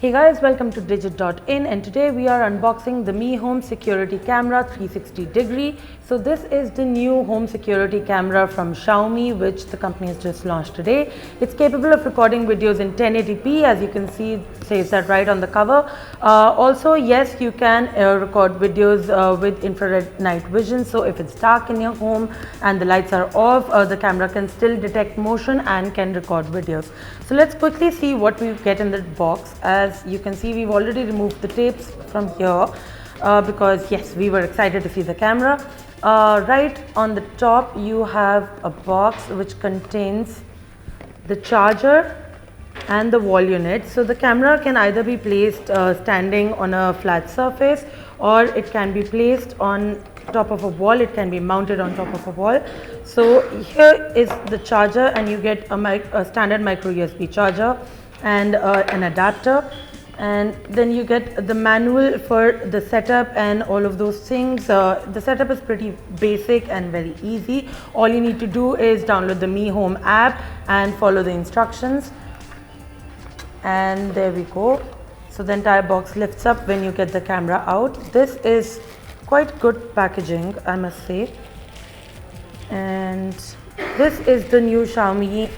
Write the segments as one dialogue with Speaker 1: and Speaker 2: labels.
Speaker 1: Hey guys, welcome to Digit.in, and today we are unboxing the Mi Home Security Camera 360 degree. So this is the new home security camera from Xiaomi, which the company has just launched today. It's capable of recording videos in 1080p, as you can see, it says that right on the cover. Also, yes, you can record videos with infrared night vision. So if it's dark in your home and the lights are off, the camera can still detect motion and can record videos. So let's quickly see what we get in the box. As you can see, we've already removed the tapes from here because yes, we were excited to see the camera. Right on the top you have a box which contains the charger and the wall unit. So the camera can either be placed standing on a flat surface, or it can be placed on top of a wall. It can be mounted on top of a wall. So here is the charger, and you get a standard micro USB charger and an adapter, and then you get the manual for the setup and all of those things. The setup is pretty basic and very easy. All you need to do is download the Mi Home app and follow the instructions, and there we go. So the entire box lifts up when you get the camera out. This is quite good packaging, I must say. And this is the new Xiaomi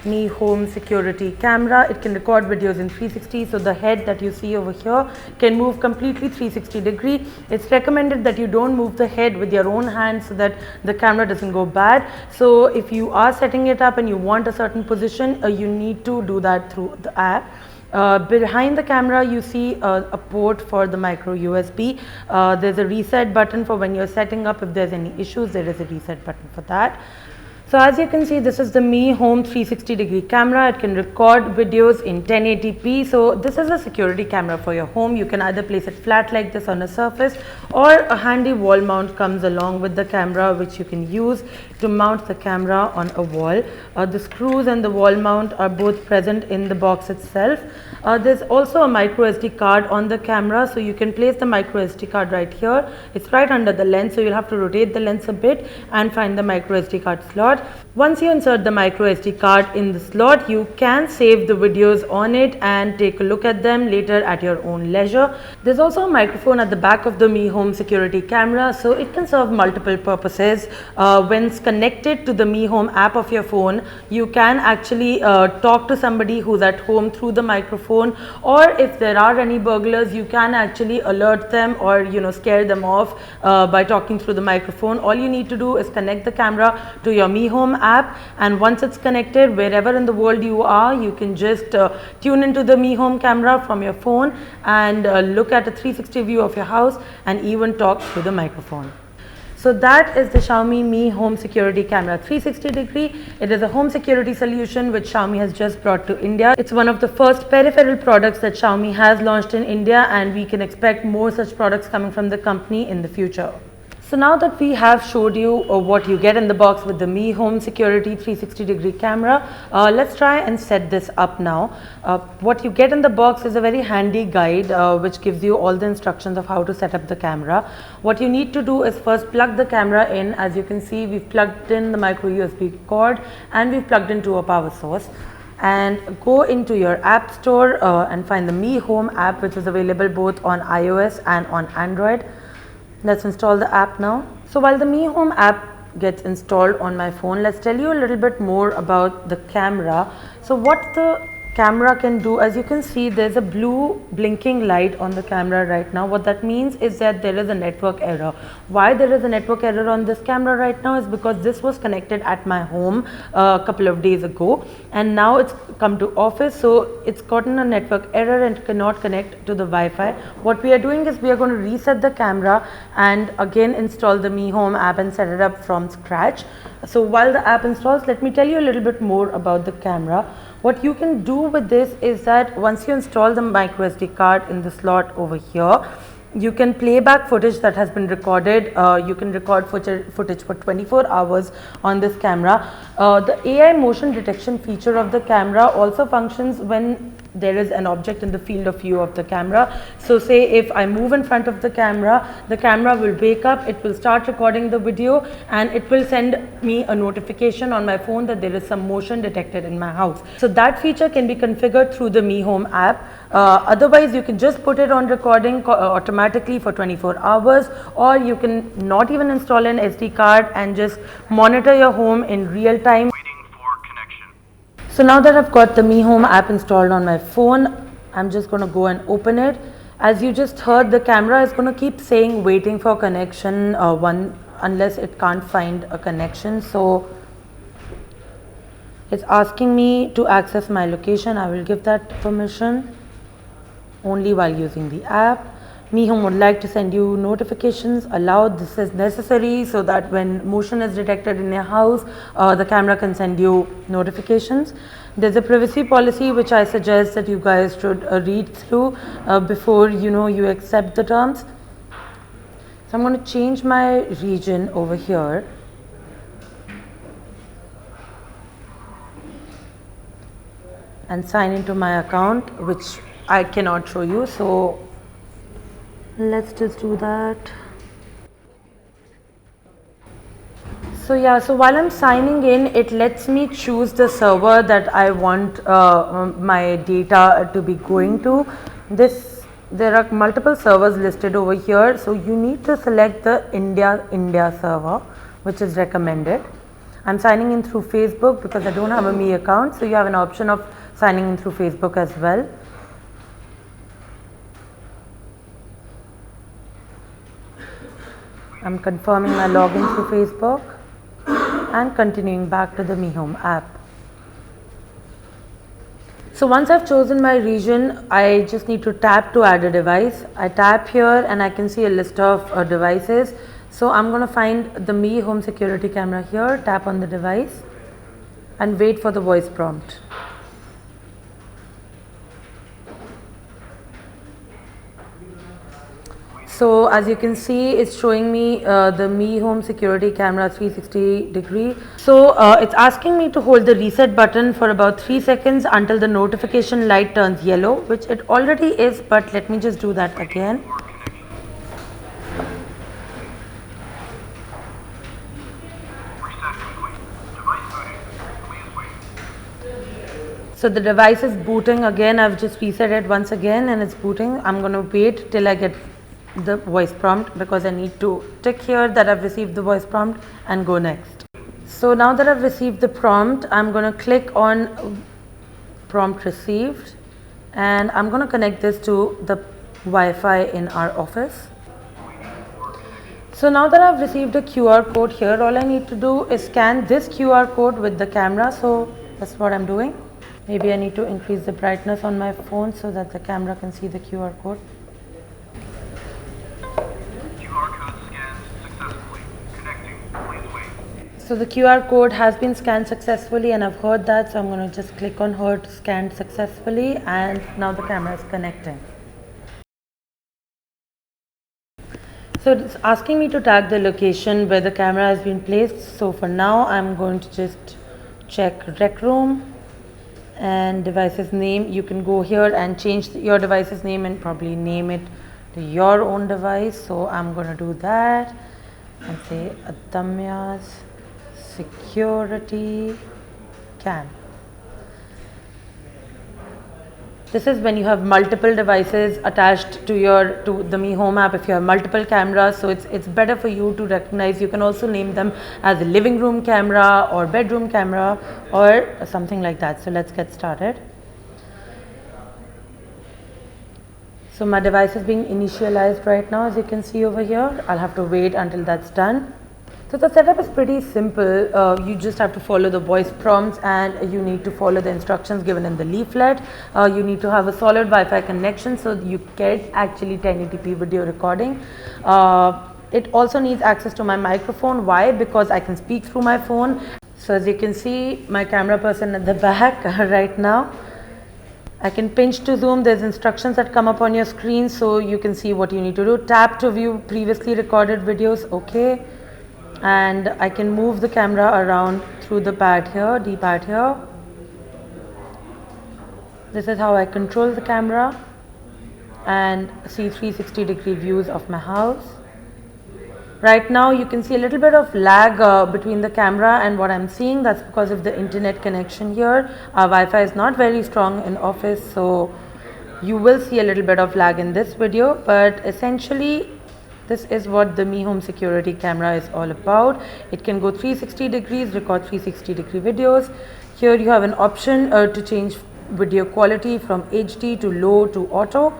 Speaker 1: Mi Home Security Camera. It can record videos in 360, so the head that you see over here can move completely 360 degree. It's recommended that you don't move the head with your own hand so that the camera doesn't go bad. So if you are setting it up and you want a certain position, you need to do that through the app. Behind the camera you see a port for the micro USB. There's a reset button for when you're setting up. If there's any issues, there is a reset button for that. So as you can see, this is the Mi Home 360 degree camera. It can record videos in 1080p. So this is a security camera for your home. You can either place it flat like this on a surface, or a handy wall mount comes along with the camera, which you can use to mount the camera on a wall. The screws and the wall mount are both present in the box itself. There's also a micro SD card on the camera, so you can place the micro SD card right here. It's right under the lens, so you'll have to rotate the lens a bit and find the micro SD card slot. Once you insert the micro SD card in the slot, you can save the videos on it and take a look at them later at your own leisure. There's also a microphone at the back of the Mi Home security camera, so it can serve multiple purposes. When it's connected to the Mi Home app of your phone, you can actually talk to somebody who's at home through the microphone, or if there are any burglars, you can actually alert them or scare them off by talking through the microphone. All you need to do is connect the camera to your Mi Home app, and once it's connected, wherever in the world you are, you can just tune into the Mi Home camera from your phone and look at a 360 view of your house and even talk through the microphone. So that is the Xiaomi Mi Home Security Camera 360 degree. It is a home security solution which Xiaomi has just brought to India. It's one of the first peripheral products that Xiaomi has launched in India, and we can expect more such products coming from the company in the future. So now that we have showed you what you get in the box with the Mi Home Security 360 degree camera, let's try and set this up now. What you get in the box is a very handy guide which gives you all the instructions of how to set up the camera. What you need to do is first plug the camera in. As you can see, we've plugged in the micro USB cord and we've plugged into a power source. And go into your app store and find the Mi Home app, which is available both on iOS and on Android. Let's install the app now. So while the Mi Home app gets installed on my phone, let's tell you a little bit more about the camera. So what the camera can do, as you can see, there's a blue blinking light on the camera right now. What that means is that there is a network error. Why there is a network error on this camera right now is because this was connected at my home a couple of days ago, and now it's come to office, so it's gotten a network error and cannot connect to the Wi-Fi. What we are doing is we are going to reset the camera and again install the Mi Home app and set it up from scratch. So while the app installs, let me tell you a little bit more about the camera. What you can do with this is that once you install the micro SD card in the slot over here, you can play back footage that has been recorded. You can record footage for 24 hours on this camera. The AI motion detection feature of the camera also functions when there is an object in the field of view of the camera. So say if I move in front of the camera will wake up, it will start recording the video, and it will send me a notification on my phone that there is some motion detected in my house. So that feature can be configured through the Mi Home app. Otherwise, you can just put it on recording automatically for 24 hours, or you can not even install an SD card and just monitor your home in real time. So now that I've got the Mi Home app installed on my phone, I'm just going to go and open it. As you just heard, the camera is going to keep saying waiting for connection unless it can't find a connection. So it's asking me to access my location. I will give that permission only while using the app. Mi Home would like to send you notifications. Allow this is necessary so that when motion is detected in your house, the camera can send you notifications. There's a privacy policy which I suggest that you guys should read through before you accept the terms. So I'm going to change my region over here. And sign into my account, which I cannot show you. So let's just do that. So yeah, so while I'm signing in, it lets me choose the server that I want my data to be going to. There are multiple servers listed over here, so you need to select the India server, which is recommended. I'm signing in through Facebook because I don't have a Mi account, so you have an option of signing in through Facebook as well. I'm confirming my login through Facebook and continuing back to the Mi Home app. So once I've chosen my region, I just need to tap to add a device. I tap here and I can see a list of devices. So I'm going to find the Mi Home security camera here, tap on the device and wait for the voice prompt. So as you can see, it's showing me the Mi Home security camera 360 degree. So it's asking me to hold the reset button for about 3 seconds until the notification light turns yellow, which it already is, but let me just do that again. So the device is booting again. I've just reset it once again and it's booting. I'm going to wait till I get the voice prompt because I need to tick here that I've received the voice prompt and go next. So now that I've received the prompt, I'm going to click on prompt received and I'm going to connect this to the Wi-Fi in our office. So now that I've received a QR code here, all I need to do is scan this QR code with the camera. So that's what I'm doing. Maybe I need to increase the brightness on my phone so that the camera can see the QR code. So the QR code has been scanned successfully and I've heard that, so I'm going to just click on heard scanned successfully and now the camera is connecting. So it's asking me to tag the location where the camera has been placed. So for now I'm going to just check rec room and device's name. You can go here and change your device's name and probably name it to your own device. So I'm going to do that and say Adamya's security cam. This is when you have multiple devices attached to the Mi Home app. If you have multiple cameras, so it's better for you to recognize. You can also name them as a living room camera or bedroom camera or something like that. So let's get started. So my device is being initialized right now, as you can see over here. I'll have to wait until that's done. So the setup is pretty simple. You just have to follow the voice prompts and you need to follow the instructions given in the leaflet. You need to have a solid Wi-Fi connection so you get actually 1080p video recording. It also needs access to my microphone. Why? Because I can speak through my phone. So as you can see, my camera person at the back right now. I can pinch to zoom. There's instructions that come up on your screen so you can see what you need to do. Tap to view previously recorded videos. Okay. And I can move the camera around through the pad here, D-pad here. This is how I control the camera and see 360-degree views of my house. Right now you can see a little bit of lag between the camera and what I'm seeing. That's because of the internet connection here. Our Wi-Fi is not very strong in office, so you will see a little bit of lag in this video, but essentially this is what the Mi Home security camera is all about. It can go 360 degrees, record 360-degree videos. Here you have an option to change video quality from HD to low to auto.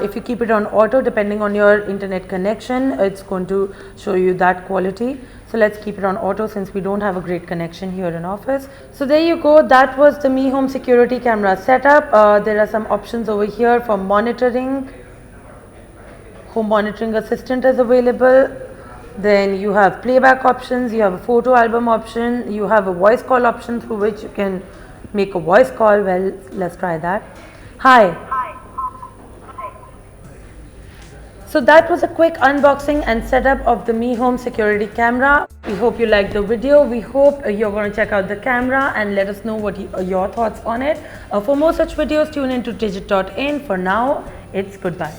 Speaker 1: If you keep it on auto, depending on your internet connection, it's going to show you that quality. So let's keep it on auto since we don't have a great connection here in office. So there you go, that was the Mi Home security camera setup. There are some options over here for monitoring. Home monitoring assistant is available. Then you have playback options, you have a photo album option, you have a voice call option through which you can make a voice call. Well, let's try that. Hi. So that was a quick unboxing and setup of the Mi Home security camera. We hope you liked the video. We hope you're going to check out the camera and let us know what your thoughts on it. For more such videos, tune in to digit.in. For now, it's goodbye.